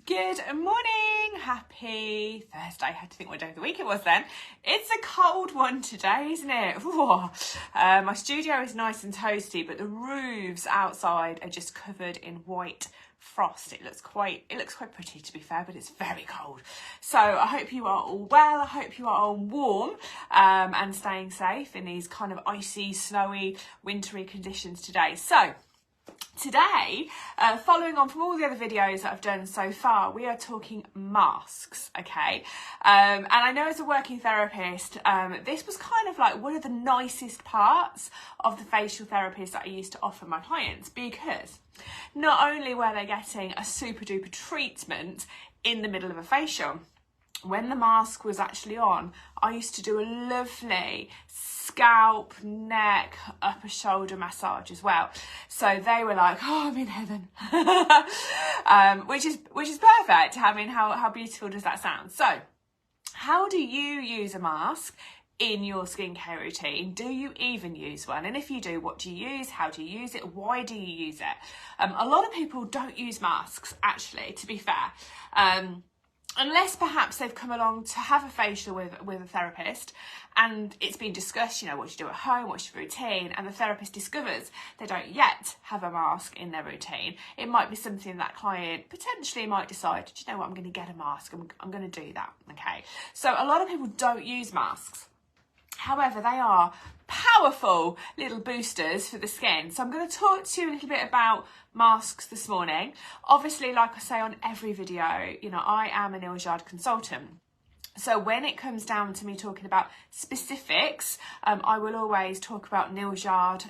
Good morning, happy Thursday. I had to think what day of the week it was then. It's a cold one today, isn't it? My studio is nice and toasty, but the roofs outside are just covered in white frost. It looks quite pretty, to be fair, but it's very cold. So I hope you are all well. I hope you are all warm and staying safe in these kind of icy, snowy, wintry conditions today. So today, following on from all the other videos that I've done so far, we are talking masks, okay? And I know as a working therapist, this was kind of like one of the nicest parts of the facial therapies that I used to offer my clients, because not only were they getting a super duper treatment in the middle of a facial, when the mask was actually on, I used to do a lovely scalp, neck, upper shoulder massage as well. So they were like, oh, I'm in heaven. which is perfect. I mean, how beautiful does that sound? So how do you use a mask in your skincare routine? Do you even use one? And if you do, what do you use? How do you use it? Why do you use it? A lot of people don't use masks, actually, to be fair. Unless perhaps they've come along to have a facial with a therapist and it's been discussed, you know, what you do at home, what's your routine, and the therapist discovers they don't yet have a mask in their routine. It might be something that client potentially might decide, do you know what, I'm going to get a mask, I'm going to do that, okay? So a lot of people don't use masks. However, they are powerful little boosters for the skin. So I'm going to talk to you a little bit about masks this morning. Obviously, like I say on every video, you know, I am a Neal consultant. So when it comes down to me talking about specifics, I will always talk about Neal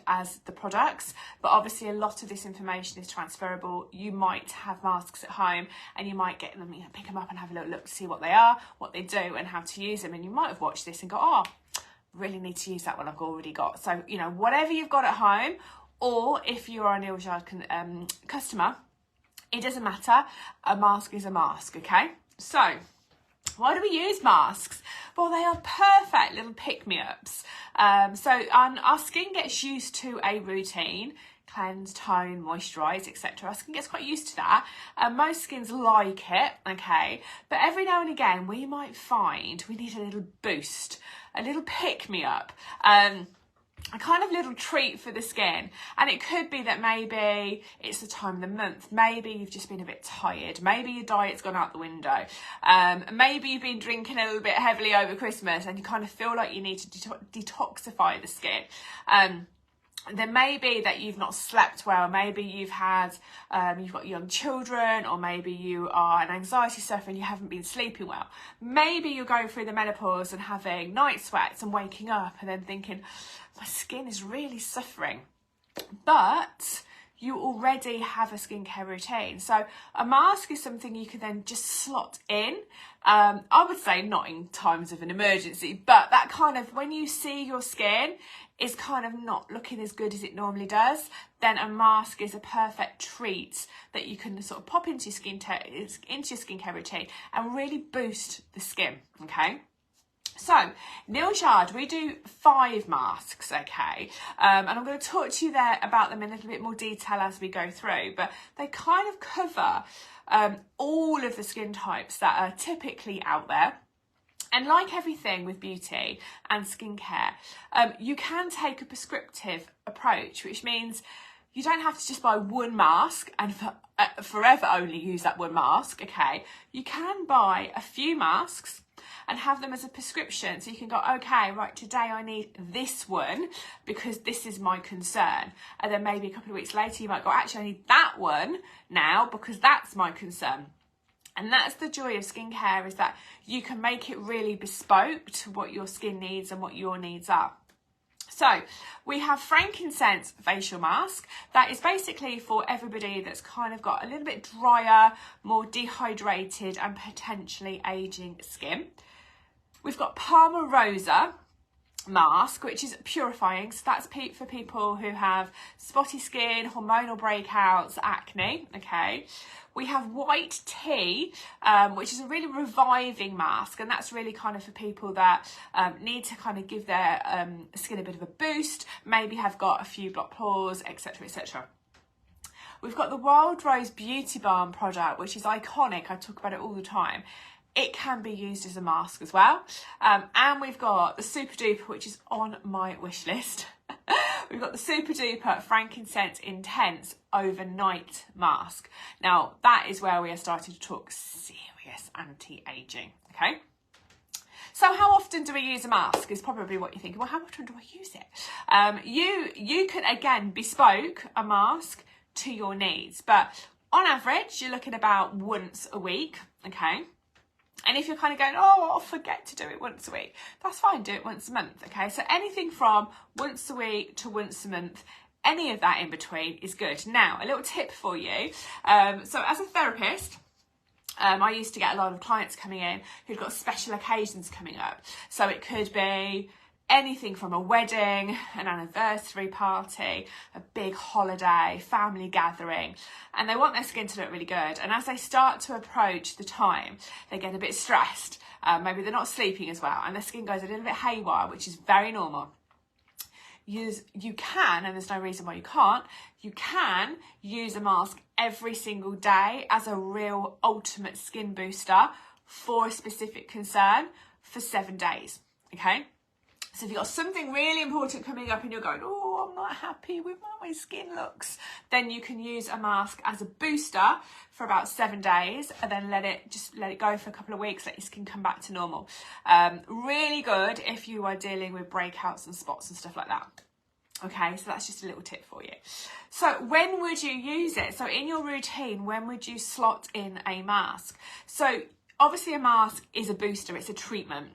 as the products, but obviously a lot of this information is transferable. You might have masks at home and you might get them, you know, pick them up and have a little look to see what they are, what they do and how to use them. And you might have watched this and go, oh, really need to use that one I've already got. So, you know, whatever you've got at home, or if you are a Neal customer, it doesn't matter. A mask is a mask, okay? So why do we use masks? Well, they are perfect little pick-me-ups. So our skin gets used to a routine, cleanse, tone, moisturise, etc. Our skin gets quite used to that. Most skins like it, okay? But every now and again, we might find we need a little boost, a little pick-me-up. A kind of little treat for the skin, and it could be that maybe it's the time of the month, maybe you've just been a bit tired, maybe your diet's gone out the window, maybe you've been drinking a little bit heavily over Christmas and you kind of feel like you need to detoxify the skin. There may be that you've not slept well, maybe you've got young children, or maybe you are an anxiety sufferer and you haven't been sleeping well. Maybe you're going through the menopause and having night sweats and waking up and then thinking, my skin is really suffering. But you already have a skincare routine. So a mask is something you can then just slot in. I would say not in times of an emergency, but that kind of, when you see your skin is kind of not looking as good as it normally does, then a mask is a perfect treat that you can sort of pop into your skincare routine and really boost the skin, okay? So, Neal, we do 5 masks, okay? And I'm going to talk to you there about them in a little bit more detail as we go through, but they kind of cover all of the skin types that are typically out there. And like everything with beauty and skincare, you can take a prescriptive approach, which means you don't have to just buy one mask and forever only use that one mask, okay? You can buy a few masks and have them as a prescription. So you can go, okay, right, today I need this one because this is my concern. And then maybe a couple of weeks later, you might go, actually, I need that one now because that's my concern. And that's the joy of skincare, is that you can make it really bespoke to what your skin needs and what your needs are. So we have frankincense facial mask. That is basically for everybody that's kind of got a little bit drier, more dehydrated and potentially aging skin. We've got Palmarosa mask, which is purifying. So that's for people who have spotty skin, hormonal breakouts, acne, okay? We have white tea, which is a really reviving mask, and that's really kind of for people that need to kind of give their skin a bit of a boost, maybe have got a few blocked pores, etc, etc. We've got the Wild Rose Beauty Balm product, which is iconic. I talk about it all the time. It can be used as a mask as well. And we've got the Super Duper, which is on my wish list. We've got the Super Duper Frankincense Intense Overnight Mask. Now, that is where we are starting to talk serious anti-aging, okay? So how often do we use a mask is probably what you're thinking. Well, how often do I use it? You can, again, bespoke a mask to your needs. But on average, you're looking about once a week, okay? And if you're kind of going, oh, I'll forget to do it once a week, that's fine, do it once a month, okay? So anything from once a week to once a month, any of that in between is good. Now, a little tip for you. So as a therapist, I used to get a lot of clients coming in who'd got special occasions coming up. So it could be anything from a wedding, an anniversary party, a big holiday, family gathering, and they want their skin to look really good. And as they start to approach the time, they get a bit stressed. Maybe they're not sleeping as well, and their skin goes a little bit haywire, which is very normal. You can, and there's no reason why you can't, you can use a mask every single day as a real ultimate skin booster for a specific concern for 7 days, okay? So if you've got something really important coming up and you're going, oh, I'm not happy with how my skin looks, then you can use a mask as a booster for about 7 days and then let it go for a couple of weeks, let your skin come back to normal. Really good if you are dealing with breakouts and spots and stuff like that. Okay, so that's just a little tip for you. So when would you use it? So in your routine, when would you slot in a mask? So obviously a mask is a booster, it's a treatment.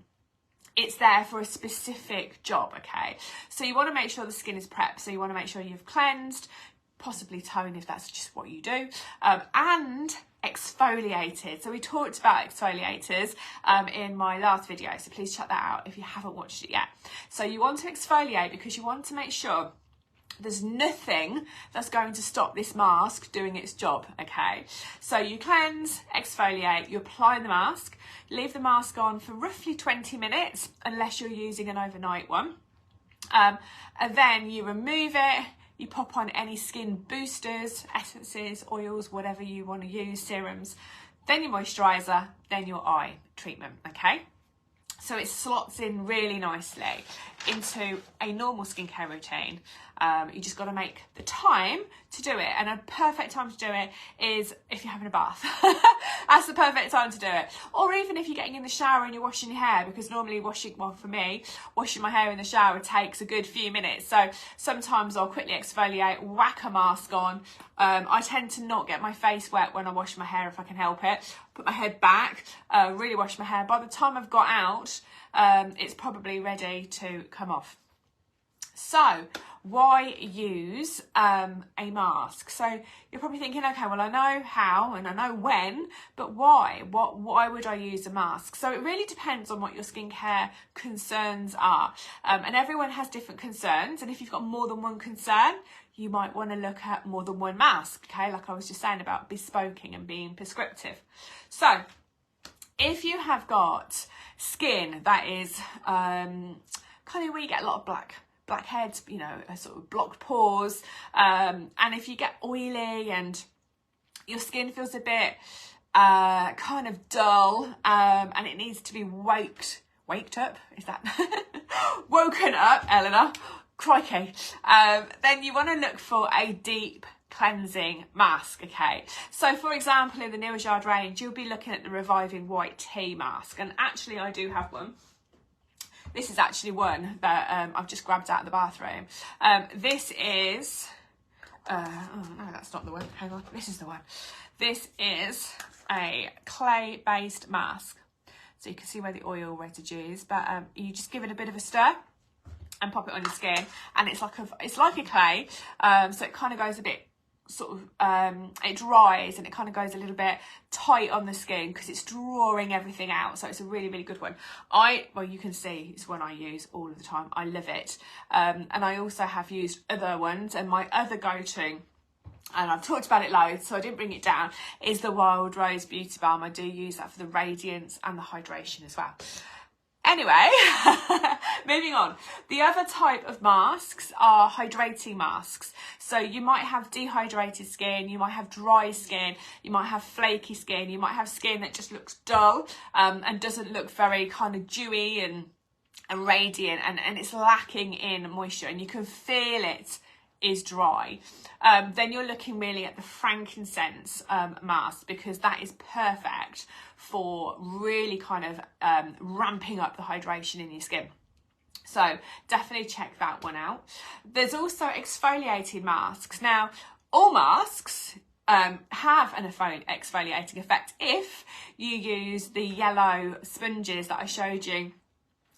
It's there for a specific job, okay? So you want to make sure the skin is prepped. So you want to make sure you've cleansed, possibly toned if that's just what you do, and exfoliated. So we talked about exfoliators in my last video, so please check that out if you haven't watched it yet. So you want to exfoliate because you want to make sure there's nothing that's going to stop this mask doing its job, okay? So you cleanse, exfoliate, you apply the mask, leave the mask on for roughly 20 minutes, unless you're using an overnight one. And then you remove it, you pop on any skin boosters, essences, oils, whatever you want to use, serums, then your moisturiser, then your eye treatment, okay? So it slots in really nicely into a normal skincare routine. You just got to make the time to do it, and a perfect time to do it is if you're having a bath. That's the perfect time to do it. Or even if you're getting in the shower and you're washing your hair, because normally for me, washing my hair in the shower takes a good few minutes. So sometimes I'll quickly exfoliate, whack a mask on. I tend to not get my face wet when I wash my hair if I can help it. Put my head back, really wash my hair. By the time I've got out, it's probably ready to come off. So why use a mask? So you're probably thinking, okay, well, I know how and I know when, but why? Why would I use a mask? So it really depends on what your skincare concerns are. And everyone has different concerns. And if you've got more than one concern, you might want to look at more than one mask, okay? Like I was just saying about bespoking and being prescriptive. So if you have got skin that is kind of where you get a lot of blackheads, you know, sort of blocked pores, and if you get oily and your skin feels a bit kind of dull, and it needs to be waked up, is that woken up, Eleanor, crikey, then you want to look for a deep cleansing mask, okay? So for example, in the Neal range, you'll be looking at the Reviving White Tea mask, and actually I do have one. This is actually one that I've just grabbed out of the bathroom. This is, oh no, that's not the one, hang on, this is the one. This is a clay-based mask. So you can see where the oil residue is, but you just give it a bit of a stir and pop it on your skin, and it's like a clay, so it kind of goes a bit sort of it dries and it kind of goes a little bit tight on the skin because it's drawing everything out. So it's a really, really good one. Well, you can see it's one I use all of the time. I love it. And I also have used other ones, and my other go-to, and I've talked about it loads, so I didn't bring it down, is the Wild Rose Beauty Balm. I do use that for the radiance and the hydration as well. Anyway, moving on. The other type of masks are hydrating masks. So you might have dehydrated skin, you might have dry skin, you might have flaky skin, you might have skin that just looks dull and doesn't look very kind of dewy and radiant, and it's lacking in moisture, and you can feel it is dry. Then you're looking really at the frankincense mask, because that is perfect for really kind of ramping up the hydration in your skin. So definitely check that one out. There's also exfoliating masks. Now, all masks have an exfoliating effect if you use the yellow sponges that I showed you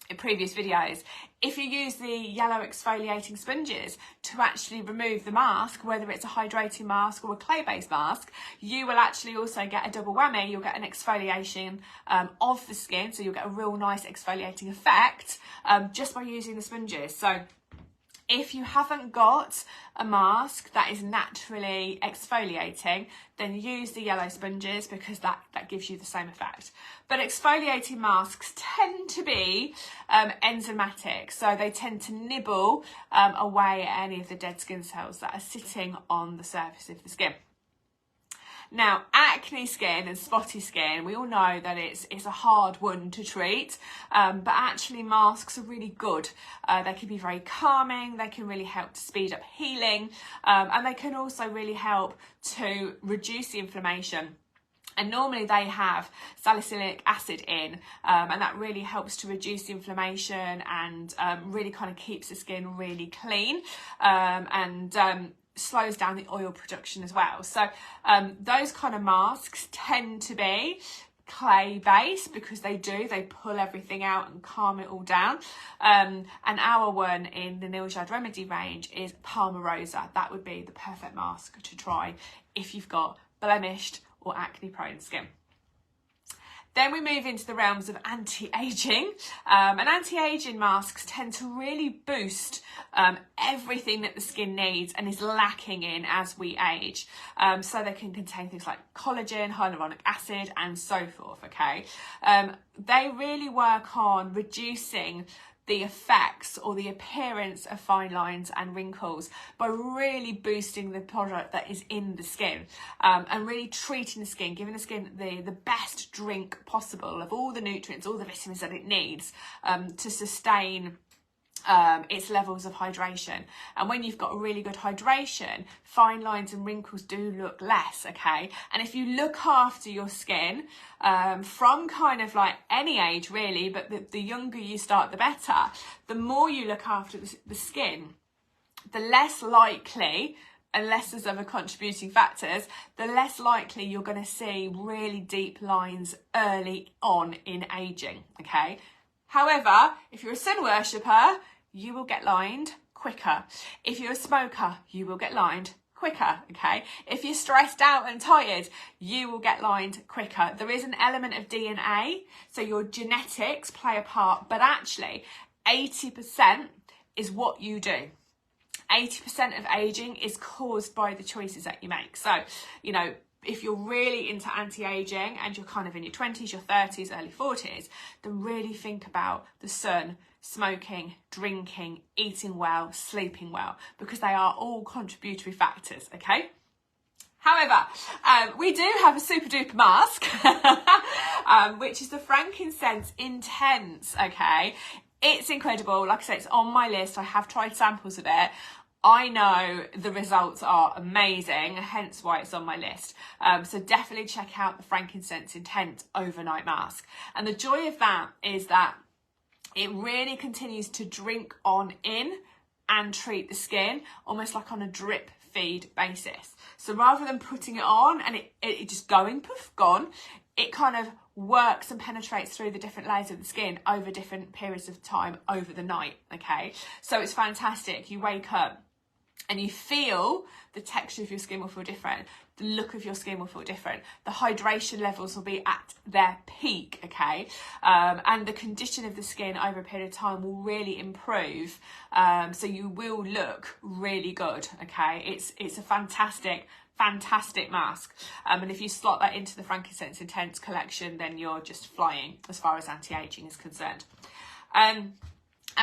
in previous videos. If you use the yellow exfoliating sponges to actually remove the mask, whether it's a hydrating mask or a clay-based mask, you will actually also get a double whammy. You'll get an exfoliation of the skin, so you'll get a real nice exfoliating effect just by using the sponges. So if you haven't got a mask that is naturally exfoliating, then use the yellow sponges, because that gives you the same effect. But exfoliating masks tend to be enzymatic, so they tend to nibble away at any of the dead skin cells that are sitting on the surface of the skin. Now, acne skin and spotty skin, we all know that it's a hard one to treat, but actually masks are really good. They can be very calming, they can really help to speed up healing, and they can also really help to reduce the inflammation. And normally they have salicylic acid in, and that really helps to reduce the inflammation and really kind of keeps the skin really clean, and slows down the oil production as well. So those kind of masks tend to be clay based, because they pull everything out and calm it all down. And our one in the Neal Remedy range is Palmarosa. That would be the perfect mask to try if you've got blemished or acne prone skin. Then we move into the realms of anti-aging, and anti-aging masks tend to really boost everything that the skin needs and is lacking in as we age. So they can contain things like collagen, hyaluronic acid, and so forth, okay? They really work on reducing the effects or the appearance of fine lines and wrinkles by really boosting the product that is in the skin, and really treating the skin, giving the skin the best drink possible of all the nutrients, all the vitamins that it needs to sustain its levels of hydration. And when you've got really good hydration, fine lines and wrinkles do look less, okay? And if you look after your skin from kind of like any age really, but the younger you start the better, the more you look after the skin, the less likely, unless there's other contributing factors, the less likely you're going to see really deep lines early on in aging, okay? However, if you're a sun worshipper, you will get lined quicker. If you're a smoker, you will get lined quicker, okay? If you're stressed out and tired, you will get lined quicker. There is an element of DNA, so your genetics play a part, but actually 80% is what you do. 80% of aging is caused by the choices that you make. So, you know, if you're really into anti-aging and you're kind of in your 20s, your 30s, early 40s, then really think about the sun, smoking, drinking, eating well, sleeping well, because they are all contributory factors, okay? However, we do have a super duper mask, which is the Frankincense Intense, okay? It's incredible. Like I said, it's on my list. I have tried samples of it. I know the results are amazing, hence why it's on my list. So definitely check out the Frankincense Intense Overnight Mask. And the joy of that is that it really continues to drink on in and treat the skin almost like on a drip feed basis. So rather than putting it on and it just going poof, gone, it kind of works and penetrates through the different layers of the skin over different periods of time over the night, okay? So it's fantastic. You wake up and you feel the texture of your skin will feel different. The look of your skin will feel different. The hydration levels will be at their peak, okay? And the condition of the skin over a period of time will really improve. So you will look really good, okay? It's a fantastic mask. And if you slot that into the Frankincense Intense collection, then you're just flying as far as anti-aging is concerned. And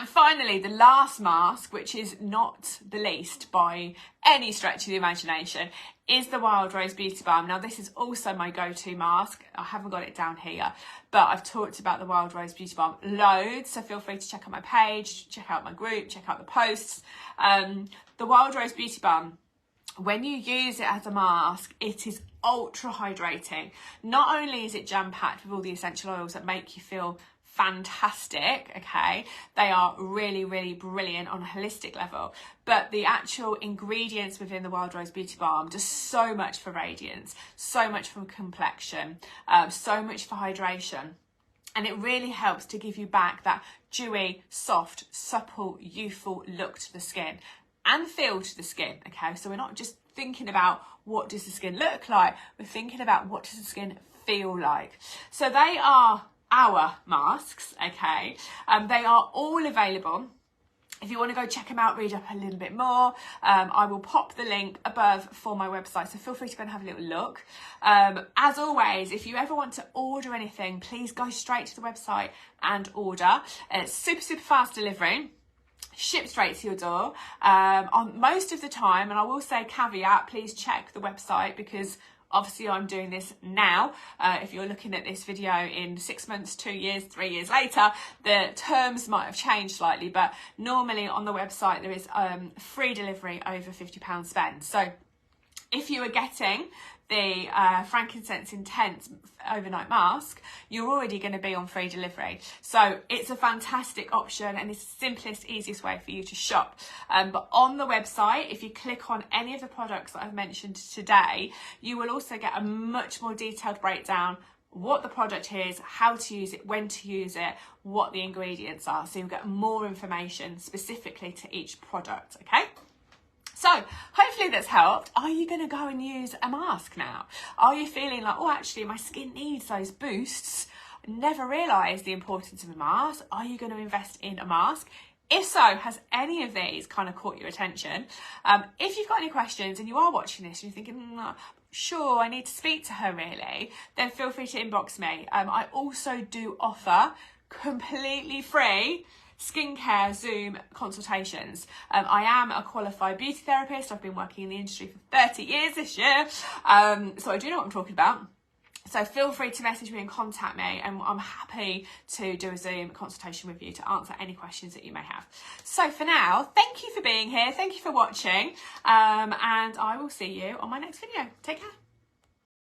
finally, the last mask, which is not the least by any stretch of the imagination, is the Wild Rose Beauty Balm. Now, this is also my go-to mask. I haven't got it down here, but I've talked about the Wild Rose Beauty Balm loads, so feel free to check out my page, check out my group, check out the posts. The Wild Rose Beauty Balm, when you use it as a mask, it is ultra hydrating. Not only is it jam-packed with all the essential oils that make you feel fantastic, okay, they are really, really brilliant on a holistic level, but the actual ingredients within the Wild Rose Beauty Balm do so much for radiance, so much for complexion, so much for hydration. And it really helps to give you back that dewy, soft, supple, youthful look to the skin and feel to the skin, okay? So we're not just thinking about what does the skin look like, we're thinking about what does the skin feel like. So they are our masks, okay? They are all available. If you want to go check them out, read up a little bit more, I will pop the link above for my website, so feel free to go and have a little look. As always, if you ever want to order anything, please go straight to the website and order. It's super, super fast delivery. Shipped straight to your door on most of the time, and I will say caveat, please check the website, because obviously I'm doing this now. If you're looking at this video in 6 months, 2 years, 3 years later, the terms might have changed slightly, but normally on the website there is free delivery over £50 spend. So if you are getting the frankincense intense overnight mask, you're already going to be on free delivery. So it's a fantastic option, and it's the simplest, easiest way for you to shop. But on the website, if you click on any of the products that I've mentioned today, you will also get a much more detailed breakdown, what the product is, how to use it, when to use it, what the ingredients are. So you'll get more information specifically to each product, okay? So hopefully that's helped. Are you going to go and use a mask now? Are you feeling like, oh, actually my skin needs those boosts? Never realised the importance of a mask. Are you going to invest in a mask? If so, has any of these kind of caught your attention? If you've got any questions and you are watching this and you're thinking, sure, I need to speak to her really, then feel free to inbox me. I also do offer completely free skincare Zoom consultations. I am a qualified beauty therapist. I've been working in the industry for 30 years this year, so I do know what I'm talking about. So feel free to message me and contact me, and I'm happy to do a Zoom consultation with you to answer any questions that you may have. So for now, thank you for being here, thank you for watching, and I will see you on my next video. Take care.